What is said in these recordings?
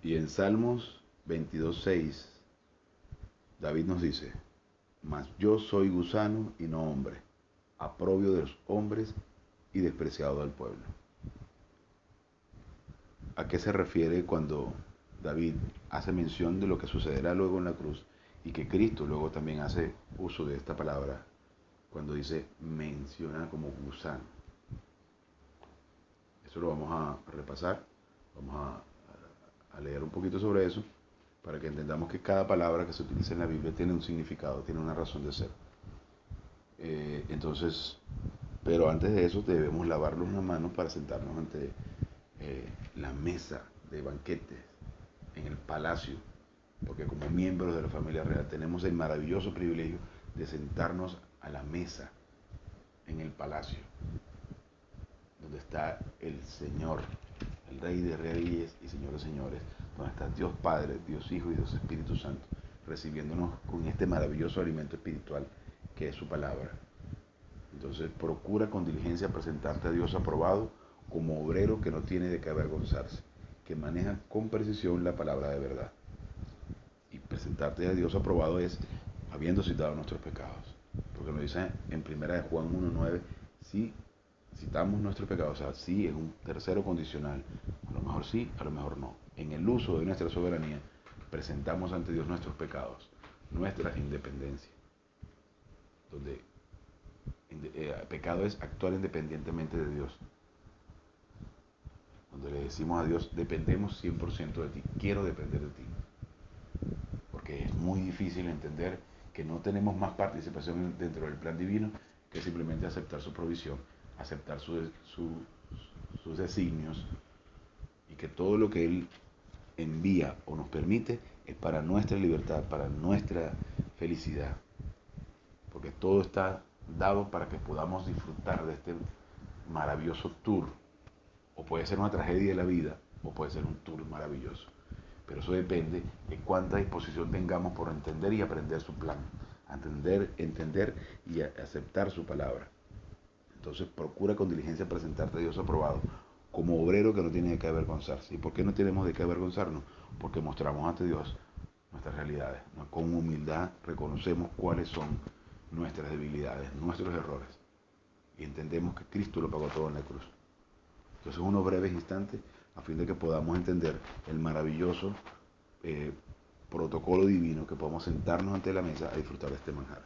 Y en Salmos 22:6, David nos dice, mas yo soy gusano y no hombre, aprobio de los hombres y despreciado del pueblo. ¿A qué se refiere cuando David hace mención de lo que sucederá luego en la cruz y que Cristo luego también hace uso de esta palabra cuando dice menciona como gusano? Eso lo vamos a repasar, vamos a leer un poquito sobre eso para que entendamos que cada palabra que se utiliza en la Biblia tiene un significado, tiene una razón de ser. Entonces, pero antes de eso debemos lavarnos las manos para sentarnos ante la mesa de banquetes en el palacio, porque como miembros de la familia real tenemos el maravilloso privilegio de sentarnos a la mesa en el palacio, donde está el Señor, el Rey de Reyes y Señor de Señores, donde está Dios Padre, Dios Hijo y Dios Espíritu Santo, recibiéndonos con este maravilloso alimento espiritual que es su palabra. Entonces procura con diligencia presentarte a Dios aprobado como obrero que no tiene de qué avergonzarse, que maneja con precisión la palabra de verdad. Y presentarte a Dios aprobado es habiendo citado nuestros pecados. Porque nos dice en primera de Juan 1:9, si citamos nuestros pecados, o sea, sí es un tercero condicional, a lo mejor sí, a lo mejor no. En el uso de nuestra soberanía, presentamos ante Dios nuestros pecados, nuestras independencias, donde pecado es actuar independientemente de Dios, donde le decimos a Dios, dependemos 100% de ti, quiero depender de ti, porque es muy difícil entender que no tenemos más participación dentro del plan divino que simplemente aceptar su provisión, aceptar sus designios, y que todo lo que Él envía o nos permite es para nuestra libertad, para nuestra felicidad, porque todo está dado para que podamos disfrutar de este maravilloso tour. O puede ser una tragedia de la vida, o puede ser un tour maravilloso. Pero eso depende de cuánta disposición tengamos por entender y aprender su plan, entender y aceptar su palabra. Entonces procura con diligencia presentarte a Dios aprobado como obrero que no tiene de qué avergonzarse. ¿Y por qué no tenemos de qué avergonzarnos? Porque mostramos ante Dios nuestras realidades. Con humildad reconocemos cuáles son nuestras debilidades, nuestros errores. Y entendemos que Cristo lo pagó todo en la cruz. Entonces unos breves instantes a fin de que podamos entender el maravilloso eh, protocolo divino que podamos sentarnos ante la mesa a disfrutar de este manjar.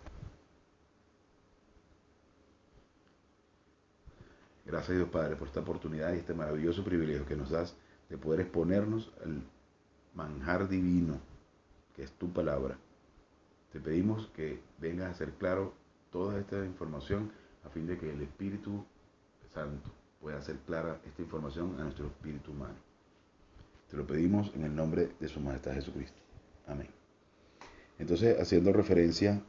Gracias Dios Padre por esta oportunidad y este maravilloso privilegio que nos das de poder exponernos al manjar divino que es tu palabra. Te pedimos que vengas a hacer claro toda esta información a fin de que el Espíritu Santo pueda hacer clara esta información a nuestro espíritu humano. Te lo pedimos en el nombre de su Majestad Jesucristo. Amén. Entonces, haciendo referencia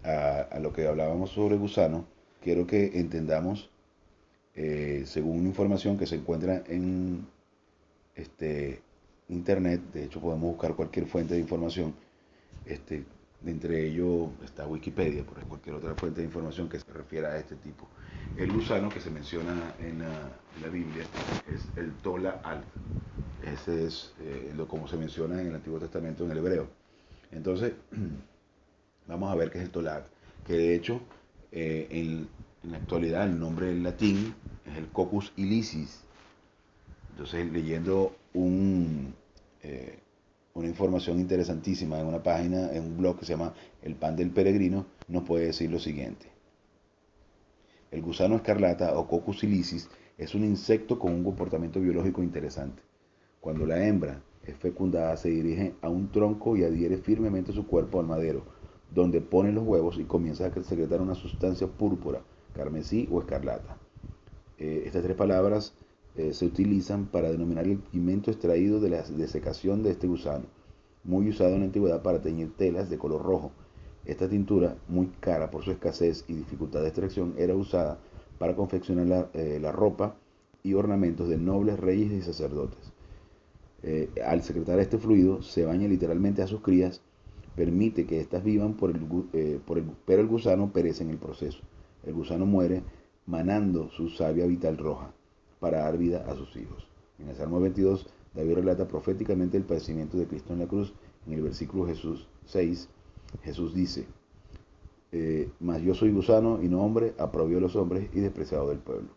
a lo que hablábamos sobre gusano, quiero que entendamos, según una información que se encuentra en internet, de hecho podemos buscar cualquier fuente de información, entre ellos está Wikipedia, por cualquier otra fuente de información que se refiera a este tipo. El gusano que se menciona en la Biblia es el Tola Al. Ese es como se menciona en el Antiguo Testamento en el hebreo. Entonces, vamos a ver qué es el Tola, que de hecho en la actualidad el nombre en latín es el Cocos ilicis. Entonces, leyendo una información interesantísima en una página, en un blog que se llama El Pan del Peregrino, nos puede decir lo siguiente. El gusano escarlata o Cocos ilicis es un insecto con un comportamiento biológico interesante. Cuando la hembra es fecundada, se dirige a un tronco y adhiere firmemente su cuerpo al madero, donde pone los huevos y comienza a secretar una sustancia púrpura, carmesí o escarlata. Estas tres palabras se utilizan para denominar el pigmento extraído de la desecación de este gusano, muy usado en la antigüedad para teñir telas de color rojo. Esta tintura, muy cara por su escasez y dificultad de extracción, era usada para confeccionar la ropa y ornamentos de nobles, reyes y sacerdotes. Al secretar este fluido, se baña literalmente a sus crías, permite que éstas vivan pero el gusano perece en el proceso. El gusano muere manando su savia vital roja para dar vida a sus hijos. En el Salmo 22, David relata proféticamente el padecimiento de Cristo en la cruz. En el versículo Jesús 6, Jesús dice, mas yo soy gusano y no hombre, aprobado de los hombres y despreciado del pueblo.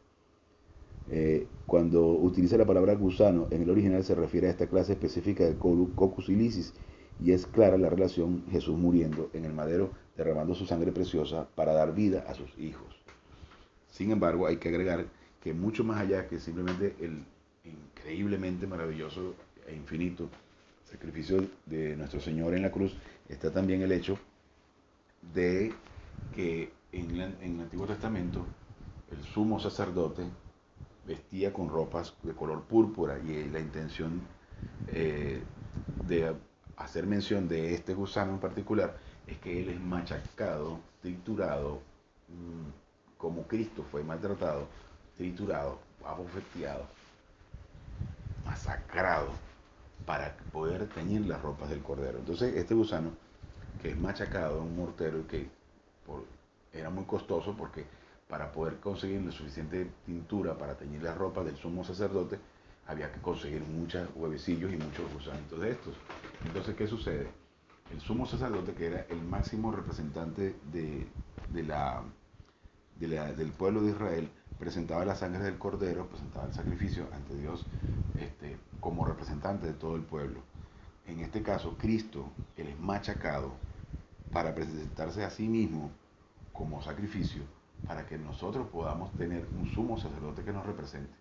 Cuando utiliza la palabra gusano en el original se refiere a esta clase específica de Coccus ilicis, y es clara la relación Jesús muriendo en el madero, derramando su sangre preciosa para dar vida a sus hijos. Sin embargo, hay que agregar que mucho más allá que simplemente el increíblemente maravilloso e infinito sacrificio de nuestro Señor en la cruz, está también el hecho de que en el Antiguo Testamento el sumo sacerdote vestía con ropas de color púrpura, y la intención de hacer mención de este gusano en particular es que él es machacado, triturado, como Cristo fue maltratado, triturado, abofeteado, masacrado, para poder teñir las ropas del cordero. Entonces este gusano, que es machacado en un mortero y que era muy costoso, porque para poder conseguir la suficiente tintura para teñir las ropas del sumo sacerdote había que conseguir muchos huevecillos y muchos gusanitos de estos. Entonces, ¿qué sucede? El sumo sacerdote, que era el máximo representante del pueblo de Israel, presentaba la sangre del cordero, presentaba el sacrificio ante Dios, como representante de todo el pueblo. En este caso, Cristo, él es machacado para presentarse a sí mismo como sacrificio, para que nosotros podamos tener un sumo sacerdote que nos represente.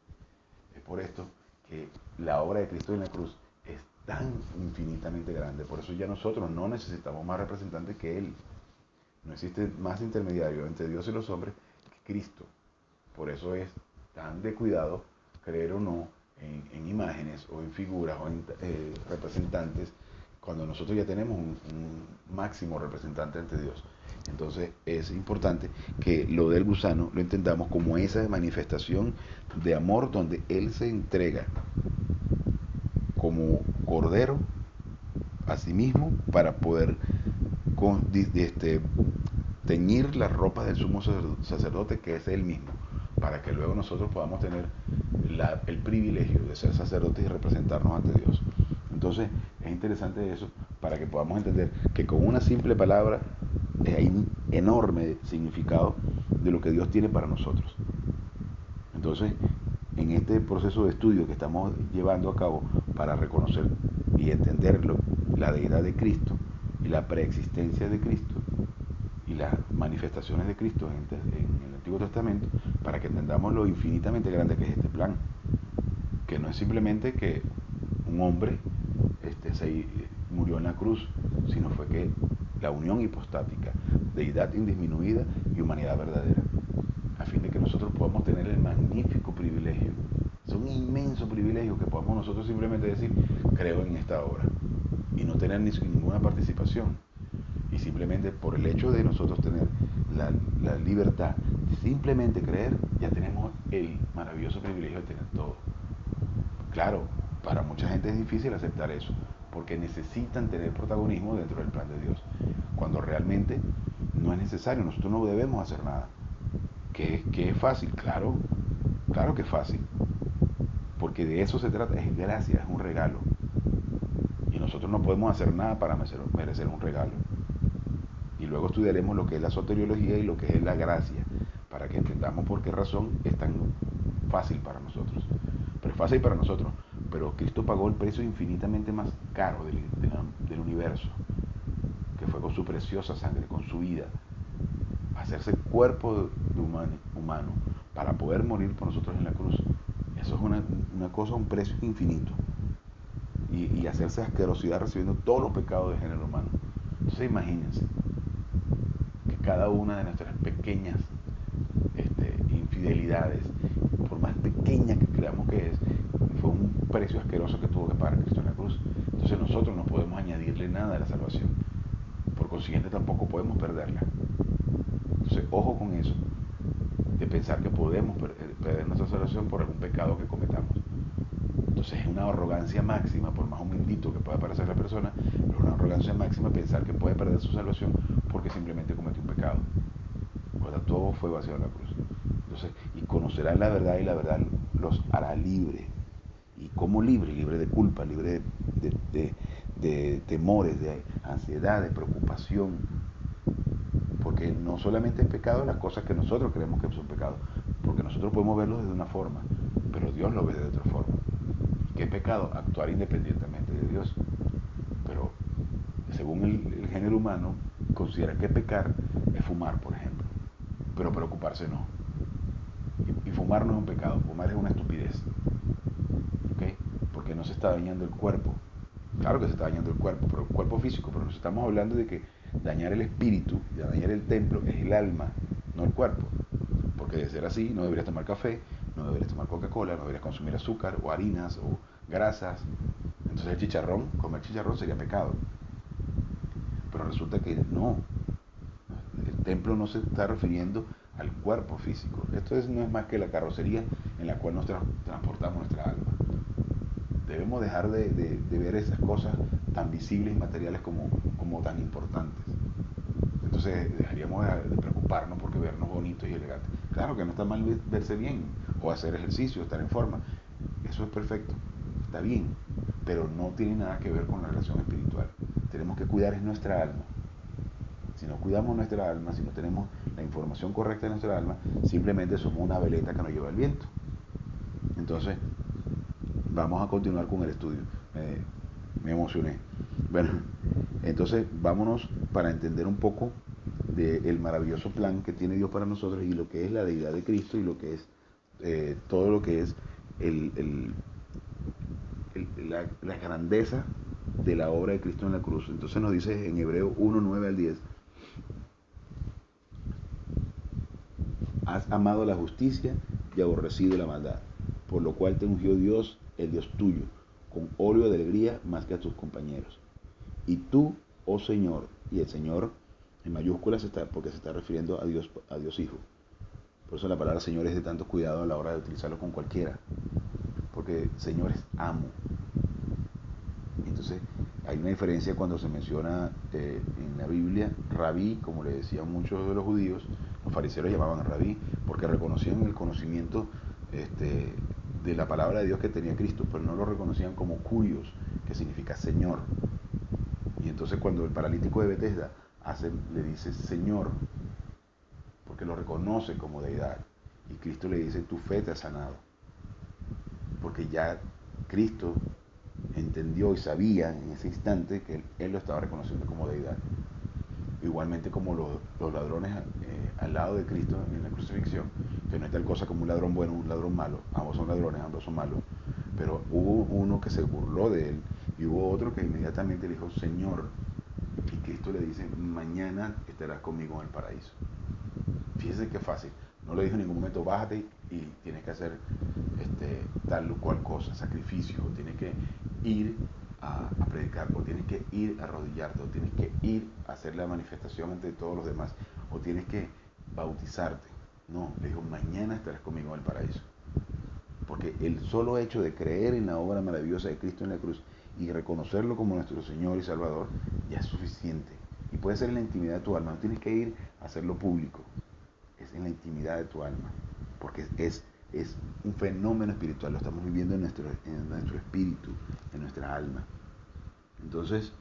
Es por esto que la obra de Cristo en la cruz es tan infinitamente grande. Por eso ya nosotros no necesitamos más representantes que Él. No existe más intermediario entre Dios y los hombres que Cristo. Por eso es tan de cuidado creer o no en imágenes o en figuras o en representantes, cuando nosotros ya tenemos un máximo representante ante Dios. Entonces es importante que lo del gusano lo entendamos como esa manifestación de amor, donde Él se entrega como cordero a sí mismo para poder teñir las ropas del sumo sacerdote, que es Él mismo, para que luego nosotros podamos tener el privilegio de ser sacerdotes y representarnos ante Dios. Entonces es interesante eso, para que podamos entender que con una simple palabra hay un enorme significado de lo que Dios tiene para nosotros. Entonces, en este proceso de estudio que estamos llevando a cabo para reconocer y entender la deidad de Cristo y la preexistencia de Cristo y las manifestaciones de Cristo en el Antiguo Testamento, para que entendamos lo infinitamente grande que es este plan, que no es simplemente que un hombre murió en la cruz, sino fue que la unión hipostática, deidad indisminuida y humanidad verdadera, a fin de que nosotros podamos tener el magnífico privilegio, es un inmenso privilegio que podamos nosotros simplemente decir, creo en esta obra, y no tener ninguna participación, y simplemente por el hecho de nosotros tener la libertad de simplemente creer, ya tenemos el maravilloso privilegio de tener todo. Claro, para mucha gente es difícil aceptar eso, porque necesitan tener protagonismo dentro del plan de Dios, cuando realmente no es necesario. Nosotros no debemos hacer nada. ¿Que es fácil? Claro, claro que es fácil, porque de eso se trata, es gracia, es un regalo, y nosotros no podemos hacer nada para merecer un regalo. Y luego estudiaremos lo que es la soteriología y lo que es la gracia, para que entendamos por qué razón es tan fácil para nosotros. Pero es fácil para nosotros, pero Cristo pagó el precio infinitamente más caro del universo, que fue con su preciosa sangre, con su vida, hacerse cuerpo de humano para poder morir por nosotros en la cruz. Eso es una cosa, un precio infinito. Y hacerse asquerosidad recibiendo todos los pecados del género humano. Entonces imagínense que cada una de nuestras pequeñas infidelidades, por más pequeña que creamos que es, fue un precio asqueroso que tuvo que pagar Cristo en la cruz. Entonces nosotros no podemos añadirle nada a la salvación. Por consiguiente tampoco podemos perderla. Entonces ojo con eso, de pensar que podemos perder nuestra salvación por algún pecado que cometamos. Entonces es una arrogancia máxima, por más humildito que pueda parecer la persona, pero es una arrogancia máxima pensar que puede perder su salvación porque simplemente cometió un pecado. O sea, todo fue vacío en la cruz. Entonces, y conocerán la verdad, y la verdad los hará libres. ¿Y cómo libre? Libre de culpa, libre de temores, de ansiedad, de preocupación. Porque no solamente es pecado las cosas que nosotros creemos que son pecados, porque nosotros podemos verlos de una forma, pero Dios lo ve de otra forma. ¿Qué es pecado? Actuar independientemente de Dios. Pero según el género humano, considera que pecar es fumar, por ejemplo. Pero preocuparse no. Y fumar no es un pecado, fumar es una estupidez. ¿Ok? Porque no se está dañando el cuerpo. Claro que se está dañando el cuerpo, pero el cuerpo físico, pero nos estamos hablando de que dañar el espíritu, de dañar el templo, es el alma, no el cuerpo. Porque de ser así, no deberías tomar café, no deberías tomar Coca-Cola, no deberías consumir azúcar o harinas o grasas. Entonces el chicharrón, comer chicharrón sería pecado. Pero resulta que no. El templo no se está refiriendo al cuerpo físico. Esto no es más que la carrocería en la cual nos transportamos nuestra alma. Debemos dejar de ver esas cosas tan visibles y materiales como tan importantes. Entonces dejaríamos de preocuparnos porque vernos bonitos y elegantes. Claro que no está mal verse bien o hacer ejercicio, estar en forma. Eso es perfecto, está bien, pero no tiene nada que ver con la relación espiritual. Tenemos que cuidar es nuestra alma. Si no cuidamos nuestra alma, si no tenemos la información correcta de nuestra alma, simplemente somos una veleta que nos lleva el viento. Entonces, vamos a continuar con el estudio. Me emocioné. Bueno, entonces vámonos para entender un poco del maravilloso plan que tiene Dios para nosotros y lo que es la deidad de Cristo y lo que es todo lo que es el, el, la grandeza de la obra de Cristo en la cruz. Entonces nos dice en Hebreo 1:9 al 10: has amado la justicia y aborrecido la maldad, por lo cual te ungió Dios, el Dios tuyo, con óleo de alegría más que a tus compañeros. Y tú, oh Señor, y el Señor en mayúsculas está, porque se está refiriendo a Dios Hijo. Por eso la palabra Señor es de tanto cuidado a la hora de utilizarlo con cualquiera, porque Señor es amo. Entonces hay una diferencia cuando se menciona en la Biblia rabí, como le decían muchos de los judíos. Los fariseos llamaban rabí porque reconocían el conocimiento de la palabra de Dios que tenía Cristo, pero no lo reconocían como curios, que significa Señor. Y entonces cuando el paralítico de Betesda le dice Señor, porque lo reconoce como deidad, y Cristo le dice tu fe te ha sanado, porque ya Cristo entendió y sabía en ese instante que él lo estaba reconociendo como deidad. Igualmente como los ladrones al lado de Cristo en la crucifixión, que no es tal cosa como un ladrón bueno, un ladrón malo, ambos son ladrones, ambos son malos, pero hubo uno que se burló de él y hubo otro que inmediatamente le dijo Señor, y Cristo le dice mañana estarás conmigo en el paraíso. Fíjese qué fácil, no le dijo en ningún momento bájate y tienes que hacer tal o cual cosa, sacrificio, o tienes que ir a predicar, o tienes que ir a arrodillarte, o tienes que ir a hacer la manifestación ante todos los demás, o tienes que bautizarte. No, le dijo, mañana estarás conmigo en el paraíso. Porque el solo hecho de creer en la obra maravillosa de Cristo en la cruz y reconocerlo como nuestro Señor y Salvador ya es suficiente. Y puede ser en la intimidad de tu alma, no tienes que ir a hacerlo público, es en la intimidad de tu alma, porque es un fenómeno espiritual, lo estamos viviendo en nuestro espíritu, en nuestra alma. Entonces,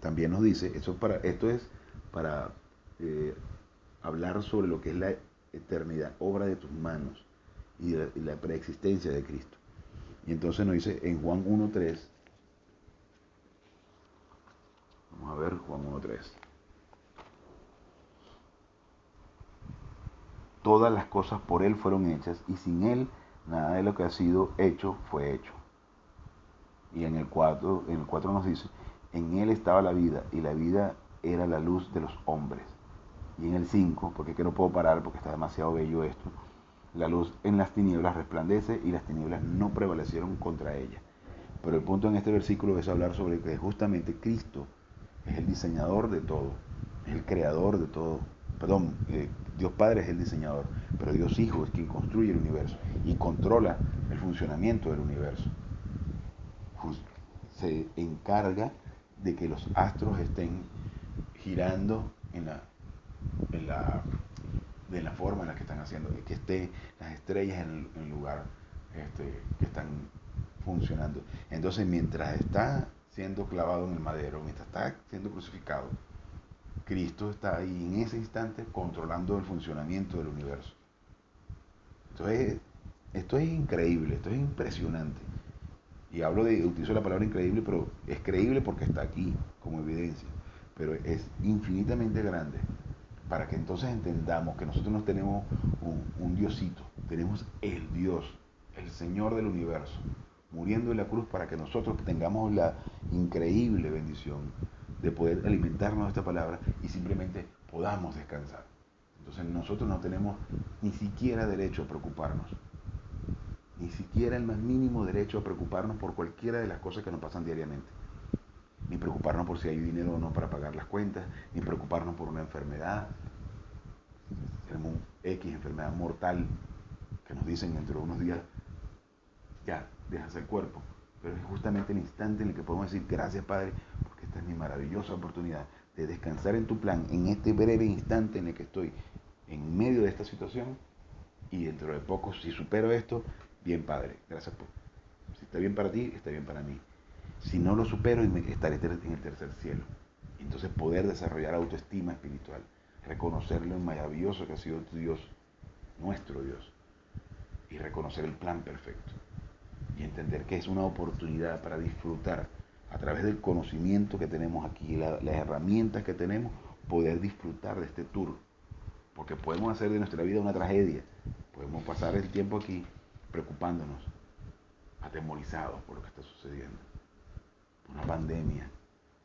también nos dice, esto es para hablar sobre lo que es la eternidad, obra de tus manos y la preexistencia de Cristo. Y entonces nos dice en Juan 1:3, vamos a ver Juan 1:3. Todas las cosas por Él fueron hechas y sin Él nada de lo que ha sido hecho fue hecho. Y en el 4 nos dice, en Él estaba la vida y la vida era la luz de los hombres. Y en el 5, porque es que no puedo parar porque está demasiado bello esto, la luz en las tinieblas resplandece y las tinieblas no prevalecieron contra ella. Pero el punto en este versículo es hablar sobre que justamente Cristo es el diseñador de todo, es el creador de todo. Perdón, Dios Padre es el diseñador, pero Dios Hijo es quien construye el universo y controla el funcionamiento del universo. Se encarga de que los astros estén girando de la forma en la que están haciendo, que estén las estrellas en el lugar que están funcionando. Entonces, mientras está siendo clavado en el madero, mientras está siendo crucificado, Cristo está ahí en ese instante controlando el funcionamiento del universo. Entonces, esto es increíble, esto es impresionante. Y utilizo la palabra increíble, pero es creíble porque está aquí como evidencia. Pero es infinitamente grande para que entonces entendamos que nosotros no tenemos un Diosito, tenemos el Dios, el Señor del universo, muriendo en la cruz para que nosotros tengamos la increíble bendición de poder alimentarnos de esta palabra y simplemente podamos descansar. Entonces nosotros no tenemos ni siquiera derecho a preocuparnos, ni siquiera el más mínimo derecho a preocuparnos por cualquiera de las cosas que nos pasan diariamente. Ni preocuparnos por si hay dinero o no para pagar las cuentas, ni preocuparnos por una enfermedad, tenemos un X enfermedad mortal que nos dicen dentro de unos días, ya, dejas el cuerpo. Pero es justamente el instante en el que podemos decir, gracias Padre, porque esta es mi maravillosa oportunidad de descansar en tu plan, en este breve instante en el que estoy en medio de esta situación, y dentro de poco, si supero esto, bien Padre, gracias por... Si está bien para ti, está bien para mí. Si no lo supero, estaré en el tercer cielo. Entonces poder desarrollar autoestima espiritual, reconocer lo maravilloso que ha sido tu Dios, nuestro Dios, y reconocer el plan perfecto. Y entender que es una oportunidad para disfrutar a través del conocimiento que tenemos aquí, las herramientas que tenemos, poder disfrutar de este tour. Porque podemos hacer de nuestra vida una tragedia. Podemos pasar el tiempo aquí preocupándonos, atemorizados por lo que está sucediendo, una pandemia,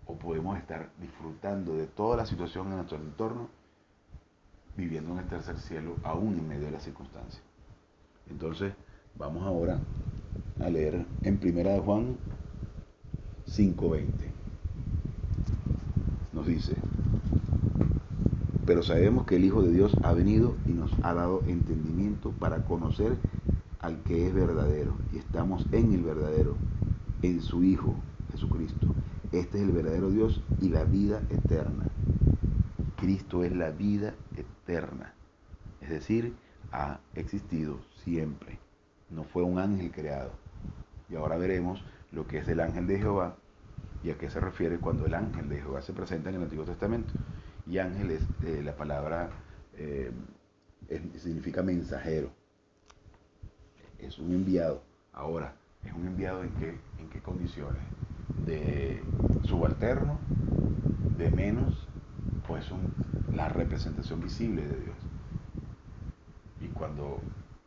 o podemos estar disfrutando de toda la situación en nuestro entorno, viviendo en el tercer cielo, aún en medio de las circunstancias. Entonces, vamos ahora a leer en Primera de Juan 5:20. Nos dice, pero sabemos que el Hijo de Dios ha venido y nos ha dado entendimiento para conocer al que es verdadero, y estamos en el verdadero, en su Hijo, Jesucristo. Este es el verdadero Dios y la vida eterna. Cristo es la vida eterna, es decir, ha existido siempre, no fue un ángel creado. Y ahora veremos lo que es el ángel de Jehová y a qué se refiere cuando el ángel de Jehová se presenta en el Antiguo Testamento. Y ángel es la palabra, significa mensajero, es un enviado. Ahora, ¿es un enviado en qué condiciones? De subalterno, de menos, pues la representación visible de Dios. Y cuando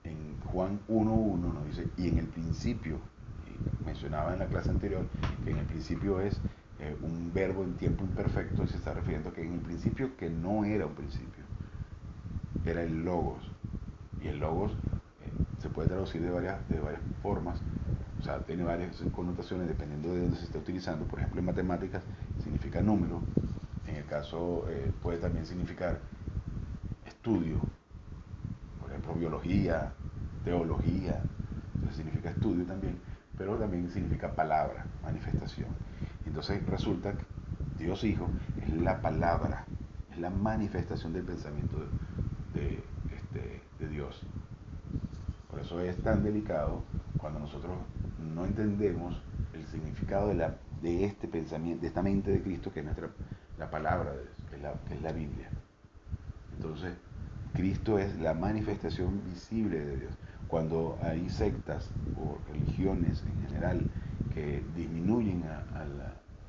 en Juan 1:1 nos dice, y en el principio, y mencionaba en la clase anterior, que en el principio es un verbo en tiempo imperfecto, se está refiriendo a que en el principio que no era un principio, era el logos. Y el logos se puede traducir de varias formas, o sea, tiene varias connotaciones dependiendo de dónde se esté utilizando. Por ejemplo, en matemáticas significa número, en el caso puede también significar estudio, por ejemplo, biología, teología, eso significa estudio también, pero también significa palabra, manifestación. Entonces resulta que Dios Hijo es la palabra, es la manifestación del pensamiento de Dios. Por eso es tan delicado cuando nosotros no entendemos el significado de este pensamiento, de esta mente de Cristo, que es la palabra de Dios, que es la Biblia. Entonces, Cristo es la manifestación visible de Dios. Cuando hay sectas o religiones en general que disminuyen a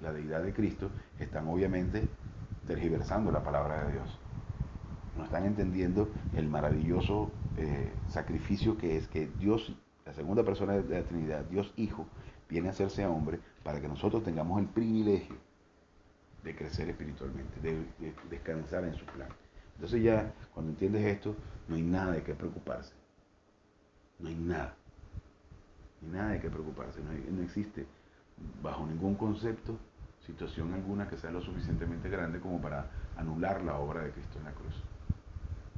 la deidad de Cristo, están obviamente tergiversando la palabra de Dios. No están entendiendo el maravilloso sacrificio que es que Dios, la segunda persona de la Trinidad, Dios Hijo, viene a hacerse hombre para que nosotros tengamos el privilegio de crecer espiritualmente, de descansar en su plan. Entonces ya, cuando entiendes esto, no hay nada de qué preocuparse. No hay nada. No hay nada de qué preocuparse. No existe, bajo ningún concepto, situación alguna que sea lo suficientemente grande como para anular la obra de Cristo en la cruz.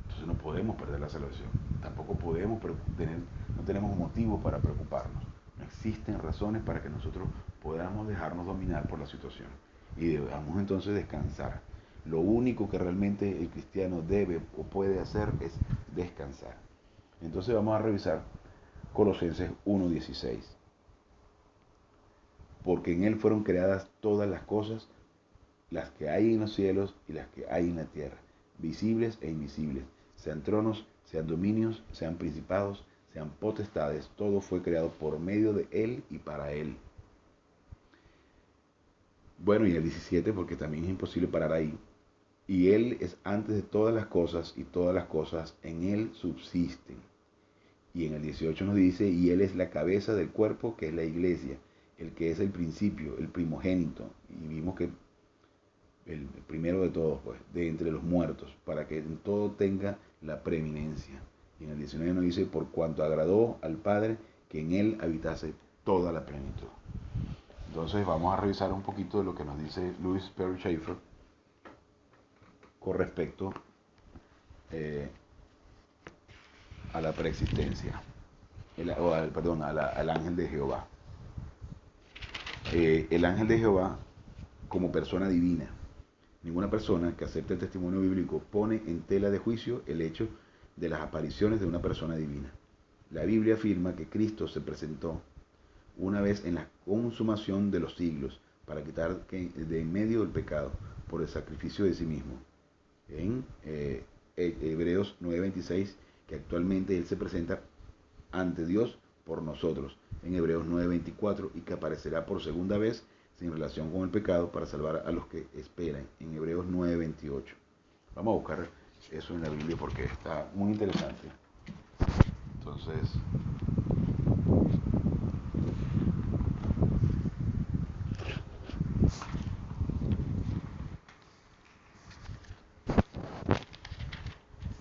Entonces no podemos perder la salvación. Tampoco podemos no tenemos motivos para preocuparnos. No existen razones para que nosotros podamos dejarnos dominar por la situación. Y debamos entonces descansar. Lo único que realmente el cristiano debe o puede hacer es descansar. Entonces vamos a revisar Colosenses 1:16. porque en Él fueron creadas todas las cosas, las que hay en los cielos y las que hay en la tierra, visibles e invisibles, sean tronos, sean dominios, sean principados, sean potestades, todo fue creado por medio de Él y para Él. Bueno, y el 17, porque también es imposible parar ahí. Y Él es antes de todas las cosas, y todas las cosas en Él subsisten. Y en el 18 nos dice, y Él es la cabeza del cuerpo, que es la iglesia, el que es el principio, el primogénito. Y vimos que el primero de todos, pues, de entre los muertos, para que en todo tenga la preeminencia. Y en el 19 nos dice, por cuanto agradó al Padre, que en Él habitase toda la plenitud. Entonces vamos a revisar un poquito de lo que nos dice Louis Perry Schaeffer con respecto a la preexistencia, al ángel de Jehová. El ángel de Jehová como persona divina. Ninguna persona que acepte el testimonio bíblico pone en tela de juicio el hecho de las apariciones de una persona divina. La Biblia afirma que Cristo se presentó una vez en la consumación de los siglos para quitar de en medio el pecado por el sacrificio de sí mismo. En Hebreos 9:26, que actualmente Él se presenta ante Dios por nosotros. En Hebreos 9:24, y que aparecerá por segunda vez sin relación con el pecado para salvar a los que esperan. En Hebreos 9:28. Vamos a buscar eso en la Biblia porque está muy interesante. Entonces,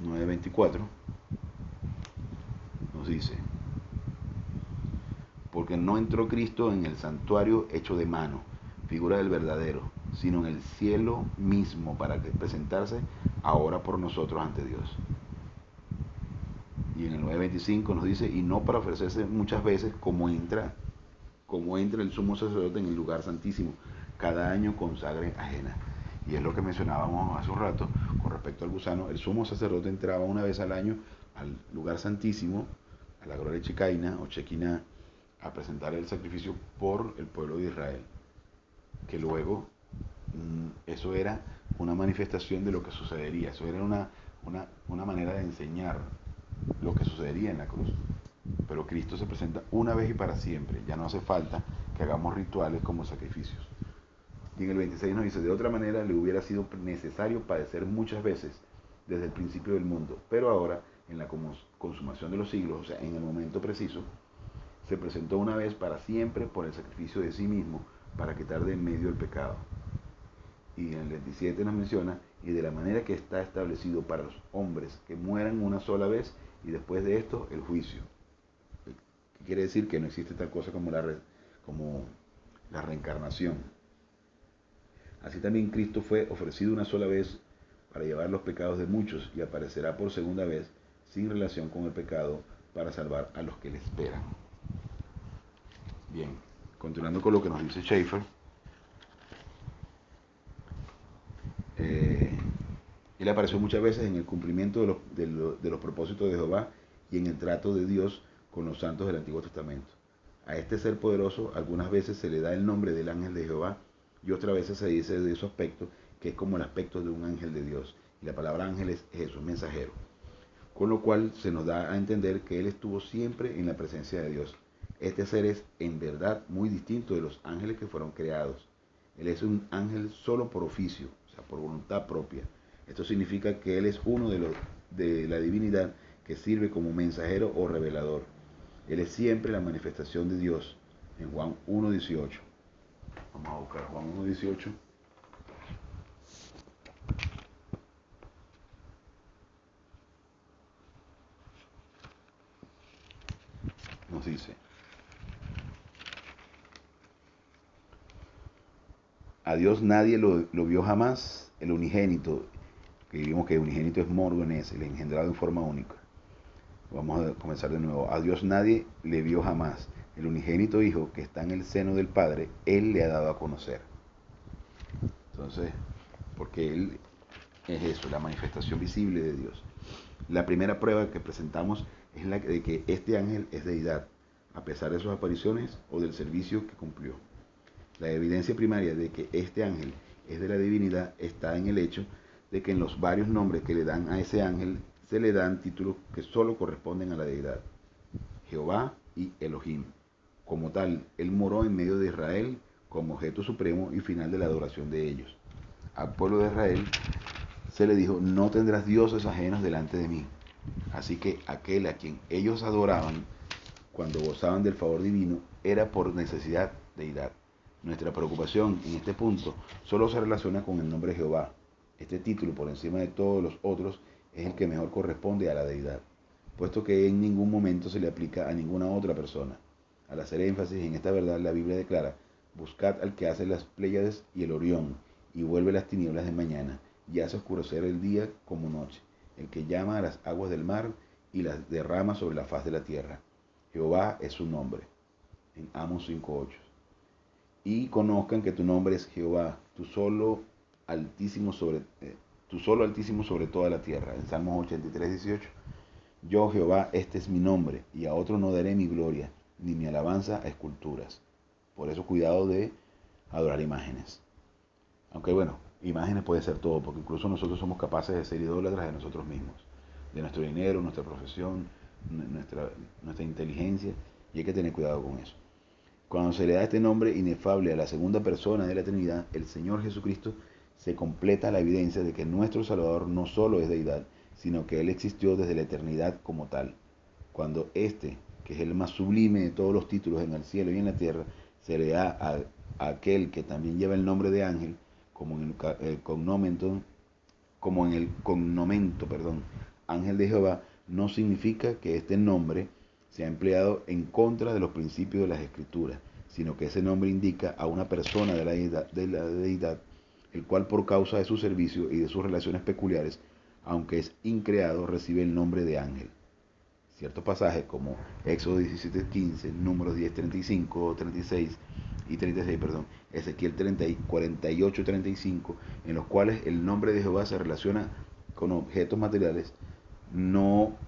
(9:24) nos dice, porque no entró Cristo en el santuario hecho de mano, figura del verdadero, sino en el cielo mismo para presentarse ahora por nosotros ante Dios. Y en el 9:25 nos dice, y no para ofrecerse muchas veces como entra el sumo sacerdote en el lugar santísimo, cada año con sangre ajena. Y es lo que mencionábamos hace un rato con respecto al gusano. El sumo sacerdote entraba una vez al año al lugar santísimo, a la gloria chicaina o chequina, a presentar el sacrificio por el pueblo de Israel. Que luego eso era una manifestación de lo que sucedería. Eso era una manera de enseñar lo que sucedería en la cruz. Pero Cristo se presenta una vez y para siempre. Ya no hace falta que hagamos rituales como sacrificios. Y en el 26 nos dice, de otra manera le hubiera sido necesario padecer muchas veces desde el principio del mundo. Pero ahora, en la consumación de los siglos, o sea, en el momento preciso, se presentó una vez para siempre por el sacrificio de sí mismo para quitar de en medio el pecado. Y en el 27 nos menciona, y de la manera que está establecido para los hombres que mueran una sola vez y después de esto el juicio. ¿Qué quiere decir? Que no existe tal cosa como la reencarnación. Así también Cristo fue ofrecido una sola vez para llevar los pecados de muchos y aparecerá por segunda vez sin relación con el pecado para salvar a los que le esperan. Bien, continuando con lo que nos dice Schaeffer, él apareció muchas veces en el cumplimiento de los propósitos de Jehová y en el trato de Dios con los santos del Antiguo Testamento. A este ser poderoso algunas veces se le da el nombre del ángel de Jehová y otras veces se dice de su aspecto que es como el aspecto de un ángel de Dios. Y la palabra ángel es Jesús, mensajero. Con lo cual se nos da a entender que él estuvo siempre en la presencia de Dios. Este ser es en verdad muy distinto de los ángeles que fueron creados. Él es un ángel solo por oficio, o sea, por voluntad propia. Esto significa que él es uno de la divinidad que sirve como mensajero o revelador. Él es siempre la manifestación de Dios. En Juan 1:18. Vamos a buscar Juan 1:18. Nos dice, a Dios nadie lo vio jamás, el unigénito, que vimos que el unigénito es Morgones, el engendrado en forma única. Vamos a comenzar de nuevo. A Dios nadie le vio jamás. El unigénito Hijo que está en el seno del Padre, Él le ha dado a conocer. Entonces, porque Él es eso, la manifestación visible de Dios. La primera prueba que presentamos es la de que este ángel es deidad, a pesar de sus apariciones o del servicio que cumplió. La evidencia primaria de que este ángel es de la divinidad está en el hecho de que en los varios nombres que le dan a ese ángel se le dan títulos que solo corresponden a la deidad, Jehová y Elohim. Como tal, él moró en medio de Israel como objeto supremo y final de la adoración de ellos. Al pueblo de Israel se le dijo, no tendrás dioses ajenos delante de mí. Así que aquel a quien ellos adoraban cuando gozaban del favor divino era por necesidad deidad. Nuestra preocupación en este punto solo se relaciona con el nombre Jehová. Este título, por encima de todos los otros, es el que mejor corresponde a la deidad, puesto que en ningún momento se le aplica a ninguna otra persona. Al hacer énfasis en esta verdad, la Biblia declara, buscad al que hace las Pléyades y el Orión, y vuelve las tinieblas de mañana, y hace oscurecer el día como noche, el que llama a las aguas del mar y las derrama sobre la faz de la tierra. Jehová es su nombre. En Amos 5:8. Y conozcan que tu nombre es Jehová, tú solo altísimo sobre toda la tierra. En Salmos 83:18. Yo Jehová, este es mi nombre, y a otro no daré mi gloria, ni mi alabanza a esculturas. Por eso cuidado de adorar imágenes. Aunque bueno, imágenes puede ser todo, porque incluso nosotros somos capaces de ser idólatras de nosotros mismos, de nuestro dinero, nuestra profesión, nuestra inteligencia, y hay que tener cuidado con eso. Cuando se le da este nombre inefable a la segunda persona de la Trinidad, el Señor Jesucristo, se completa la evidencia de que nuestro Salvador no solo es deidad, sino que Él existió desde la eternidad como tal. Cuando este, que es el más sublime de todos los títulos en el cielo y en la tierra, se le da a aquel que también lleva el nombre de ángel, como en el cognomento, ángel de Jehová, no significa que este nombre se ha empleado en contra de los principios de las Escrituras, sino que ese nombre indica a una persona de la deidad, el cual por causa de su servicio y de sus relaciones peculiares, aunque es increado, recibe el nombre de ángel. Ciertos pasajes como Éxodo 17:15, Números 10:35, 36 y 36, Ezequiel 48:35, en los cuales el nombre de Jehová se relaciona con objetos materiales, no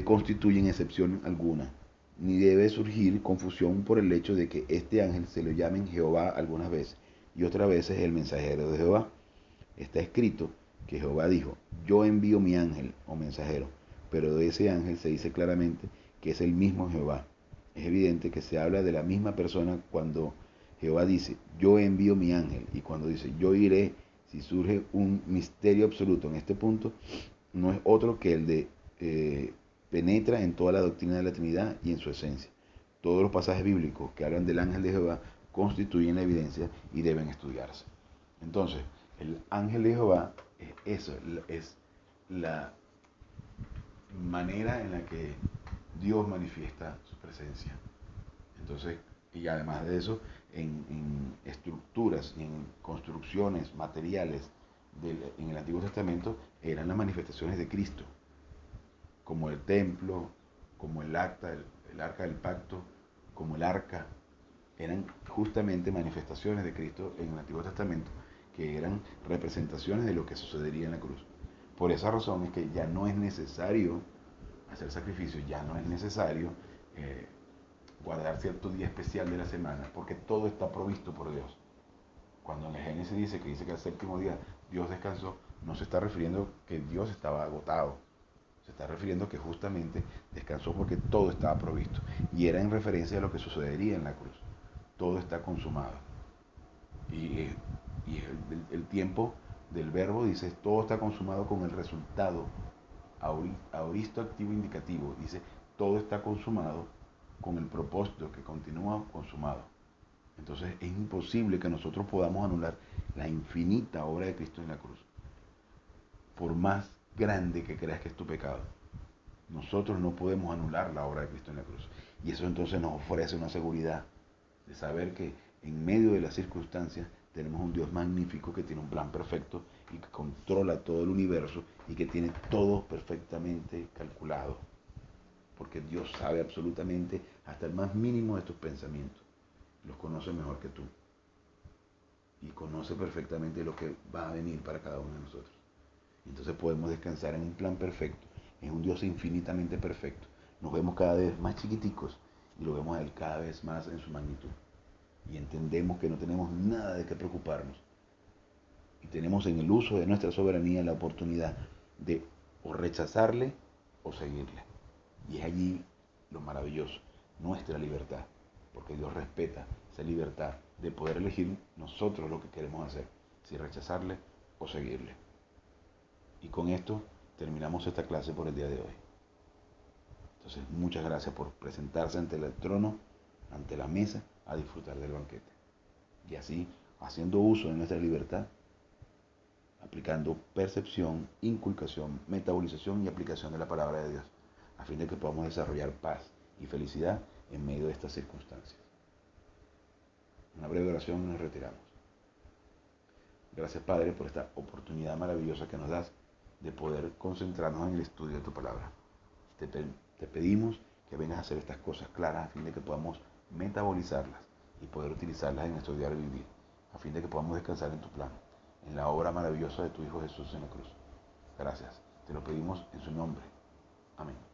constituyen excepción alguna, ni debe surgir confusión por el hecho de que este ángel se lo llamen Jehová algunas veces y otras veces el mensajero de Jehová. Está escrito que Jehová dijo, yo envío mi ángel o mensajero, pero de ese ángel se dice claramente que es el mismo Jehová. Es evidente que se habla de la misma persona cuando Jehová dice, yo envío mi ángel, y cuando dice, yo iré. Si surge un misterio absoluto en este punto, no es otro que el de penetra en toda la doctrina de la Trinidad y en su esencia. Todos los pasajes bíblicos que hablan del ángel de Jehová constituyen la evidencia y deben estudiarse. Entonces, el ángel de Jehová es eso, es la manera en la que Dios manifiesta su presencia. Entonces, y además de eso, en estructuras, en construcciones materiales en el Antiguo Testamento, eran las manifestaciones de Cristo, como el templo, como el arca del pacto, como el arca, eran justamente manifestaciones de Cristo en el Antiguo Testamento, que eran representaciones de lo que sucedería en la cruz. Por esa razón es que ya no es necesario hacer sacrificios, ya no es necesario guardar cierto día especial de la semana, porque todo está provisto por Dios. Cuando en el Génesis dice que al séptimo día Dios descansó, no se está refiriendo que Dios estaba agotado, se está refiriendo que justamente descansó porque todo estaba provisto, y era en referencia a lo que sucedería en la cruz. Todo está consumado. Y el tiempo del verbo dice, todo está consumado con el resultado, aoristo activo indicativo, dice, todo está consumado con el propósito que continúa consumado. Entonces es imposible que nosotros podamos anular la infinita obra de Cristo en la cruz. Por más grande que creas que es tu pecado, nosotros no podemos anular la obra de Cristo en la cruz. Y eso entonces nos ofrece una seguridad de saber que en medio de las circunstancias tenemos un Dios magnífico que tiene un plan perfecto y que controla todo el universo y que tiene todo perfectamente calculado. Porque Dios sabe absolutamente hasta el más mínimo de tus pensamientos. Los conoce mejor que tú. Y conoce perfectamente lo que va a venir para cada uno de nosotros. Entonces podemos descansar en un plan perfecto, en un Dios infinitamente perfecto. Nos vemos cada vez más chiquiticos y lo vemos a Él cada vez más en su magnitud. y entendemos que no tenemos nada de qué preocuparnos y tenemos en el uso de nuestra soberanía la oportunidad de o rechazarle o seguirle. Y es allí lo maravilloso, nuestra libertad, porque Dios respeta esa libertad de poder elegir nosotros lo que queremos hacer, si rechazarle o seguirle. Y con esto terminamos esta clase por el día de hoy. Entonces, muchas gracias por presentarse ante el trono, ante la mesa, a disfrutar del banquete. Y así, haciendo uso de nuestra libertad, aplicando percepción, inculcación, metabolización y aplicación de la palabra de Dios, a fin de que podamos desarrollar paz y felicidad en medio de estas circunstancias. Una breve oración y nos retiramos. Gracias, Padre, por esta oportunidad maravillosa que nos das de poder concentrarnos en el estudio de tu palabra. Te pedimos que vengas a hacer estas cosas claras a fin de que podamos metabolizarlas y poder utilizarlas en nuestro diario vivir, a fin de que podamos descansar en tu plan, en la obra maravillosa de tu Hijo Jesús en la cruz. Gracias. Te lo pedimos en su nombre. Amén.